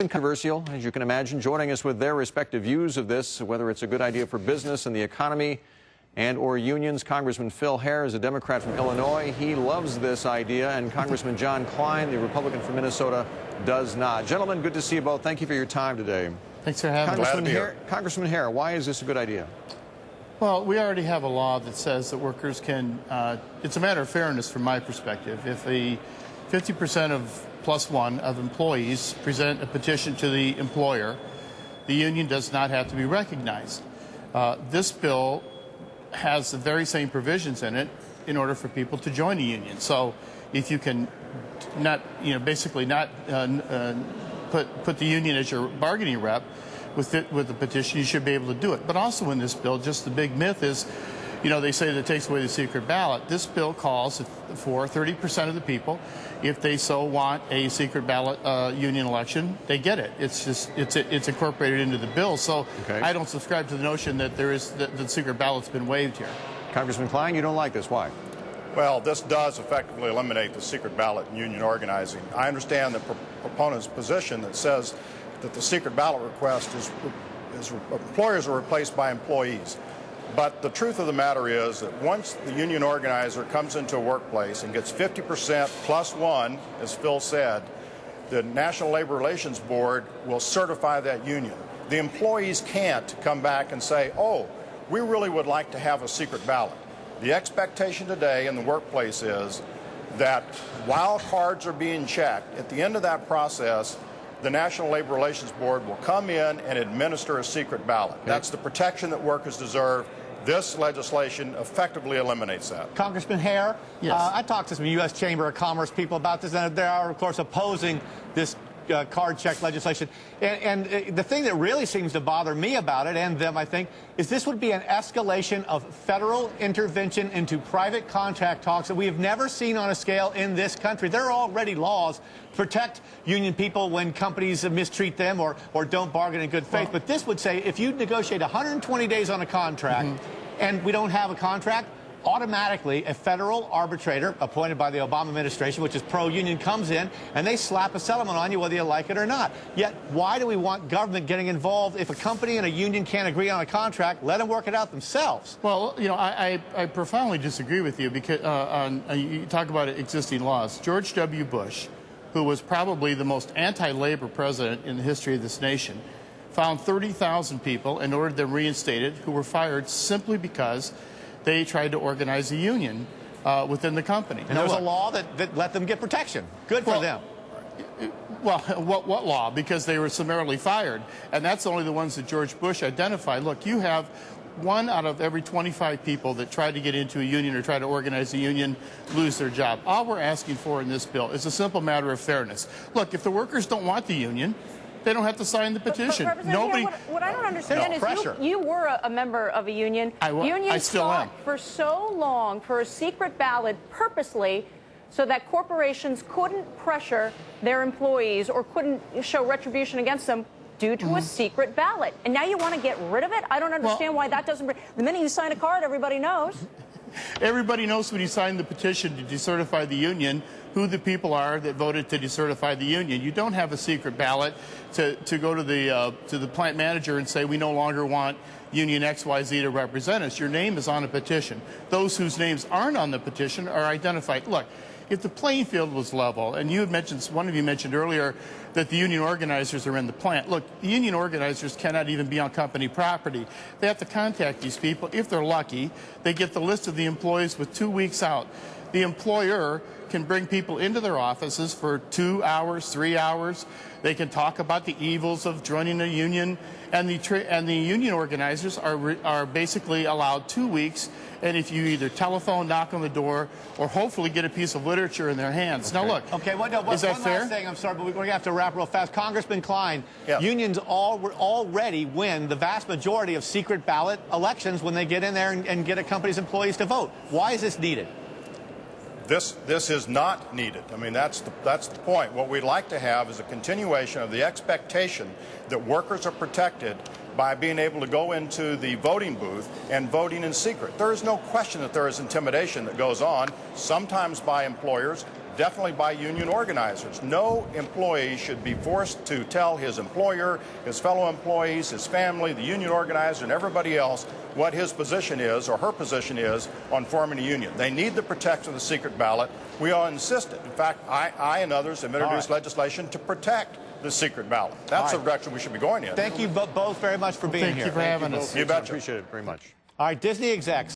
Controversial, as you can imagine, joining us with their respective views of this, whether it's a good idea for business and the economy and or unions. Congressman Phil Hare is a Democrat from Illinois. He loves this idea, and Congressman John Kline, the Republican from Minnesota, does not. Gentlemen, good to see you both. Thank you for your time today. Thanks for having me. Congressman Hare, why is this a good idea? Well, we already have a law that says that workers can, it's a matter of fairness from my perspective. If the 50% of +1 of employees present a petition to the employer, the union does not have to be recognized. This bill has the very same provisions in it in order for people to join a union. So if you can not, basically not put the union as your bargaining rep with the petition, you should be able to do it. But also in this bill, just the big myth is, they say that it takes away the secret ballot. This bill calls for 30% of the people, if they so want a secret ballot union election, they get it. It's incorporated into the bill. So okay. I don't subscribe to the notion that the secret ballot's been waived here. Congressman Kline, you don't like this. Why? Well, this does effectively eliminate the secret ballot in union organizing. I understand the proponent's position that says that the secret ballot request is employers are replaced by employees. But the truth of the matter is that once the union organizer comes into a workplace and gets 50% +1, as Phil said, the National Labor Relations Board will certify that union. The employees can't come back and say, oh, we really would like to have a secret ballot. The expectation today in the workplace is that while cards are being checked, at the end of that process, the National Labor Relations Board will come in and administer a secret ballot. Okay. That's the protection that workers deserve. This legislation effectively eliminates that. Congressman Hare, yes. I talked to some U.S. Chamber of Commerce people about this, and they are, of course, opposing this card check legislation. And the thing that really seems to bother me about it, and them, I think, is this would be an escalation of federal intervention into private contract talks that we have never seen on a scale in this country. There are already laws to protect union people when companies mistreat them or don't bargain in good faith. Well, but this would say if you negotiate 120 days on a contract and we don't have a contract, automatically a federal arbitrator appointed by the Obama administration, which is pro-union, comes in and they slap a settlement on you whether you like it or not. Yet why do we want government getting involved? If a company and a union can't agree on a contract, let them work it out themselves. Well, I profoundly disagree with you because you talk about existing laws. George W. Bush, who was probably the most anti-labor president in the history of this nation, found 30,000 people and ordered them reinstated who were fired simply because they tried to organize a union within the company. And there was a law that let them get protection. Good for them. Well, what law? Because they were summarily fired. And that's only the ones that George Bush identified. Look, you have 1 out of every 25 people that try to get into a union or try to organize a union lose their job. All we're asking for in this bill is a simple matter of fairness. Look, if the workers don't want the union, they don't have to sign the petition. But Nobody. What I don't understand is you were a member of a union. I still am. For so long for a secret ballot purposely so that corporations couldn't pressure their employees or couldn't show retribution against them due to a secret ballot. And now you want to get rid of it? I don't understand why that doesn't. The minute you sign a card, everybody knows. Everybody knows when you sign the petition to decertify the union who the people are that voted to decertify the union. You don't have a secret ballot to go to the plant manager and say we no longer want Union XYZ to represent us. Your name is on a petition. Those whose names aren't on the petition are identified. Look, if the playing field was level, and you had mentioned, one of you mentioned earlier that the union organizers are in the plant. Look, the union organizers cannot even be on company property. They have to contact these people. If they're lucky, they get the list of the employees with 2 weeks out. The employer can bring people into their offices for 2 hours, 3 hours. They can talk about the evils of joining a union, and the union organizers are basically allowed 2 weeks. And if you either telephone, knock on the door, or hopefully get a piece of literature in their hands. Okay. Now look, is that fair? Last thing, I'm sorry, but we're going to have to wrap real fast. Congressman Kline, yeah. Unions already win the vast majority of secret ballot elections when they get in there and get a company's employees to vote. Why is this needed? This is not needed. I mean, that's the point. What we'd like to have is a continuation of the expectation that workers are protected by being able to go into the voting booth and voting in secret. There is no question that there is intimidation that goes on, sometimes by employers, definitely by union organizers. No employee should be forced to tell his employer, his fellow employees, his family, the union organizer, and everybody else what his position is or her position is on forming a union. They need the protection of the secret ballot. We all insist it. In fact, I and others have introduced legislation to protect the secret ballot. That's the direction we should be going in. Thank you both very much for being here. Thank you for having us. You betcha. Appreciate it very much. All right, Disney execs.